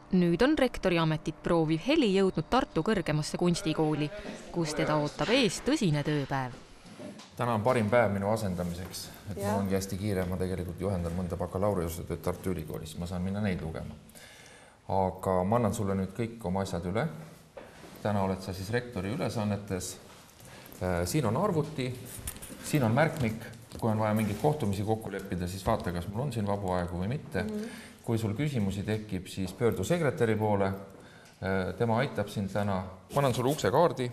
Nüüd on rektori ametit prooviv Heli jõudnud Tartu kõrgemasse kunstikooli, kus teda ootab ees tõsine tööpäev. Täna on parim päev minu asendamiseks. Mul ongi hästi kiire, ma tegelikult juhendan mõnda bakalaureustööd Tartu Ülikoolis, ma saan minna neid lugema. Aga ma annan sulle nüüd kõik oma asjad üle. Täna oled sa siis rektori ülesannetes. Siin on arvuti, siin on märkmik. Kui on vaja mingeid kohtumisi kokku leppida, siis vaata, kas mul on siin vabu aegu või mitte. Kui sul küsimusi tekib, siis pöördu sekretäri poole. Tema aitab sind täna. Ma annan sulle uksekaardi,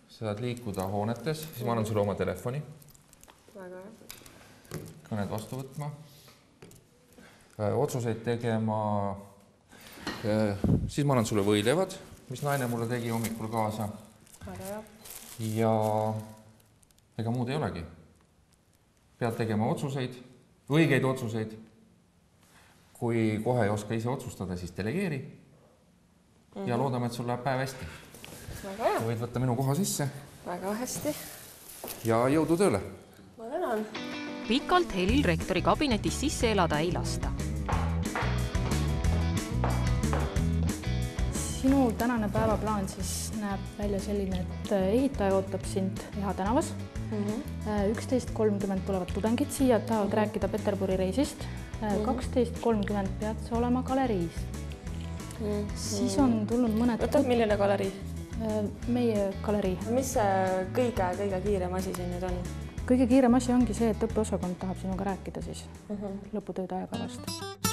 saad liikuda hoonetes, siis ma annan sulle oma telefoni. Kõned vastu võtma. Otsuseid tegema. Siis ma annan sulle võileivad, mis naine mulle tegi hommikul kaasa. Ja ega muud ei olegi. Pead tegema otsuseid, õigeid otsuseid. Kui kohe ei oska ise otsustada, siis delegeeri. Ja loodame, et sul läheb päev hästi. Võid võtta minu koha sisse. Väga hästi. Ja jõudu tööle. Ma tänan. Pikalt Helil rektori kabinetis sisse elada ei lasta. Sinu tänane päevaplaan siis näeb välja selline, et ehitaja ootab sind Eha tänavas. 11.30 tulevad tudengid siia, tahavad rääkida Peterburi reisist. 12.30 pead sa olema galeriis. Siis on tulnud mõned... Milline galerii? Meie galerii. Mis see kõige kiirem asi siin nüüd on? Kõige kiirem asi ongi see, et õppeosakond tahab sinuga rääkida siis lõputööde ajakavast.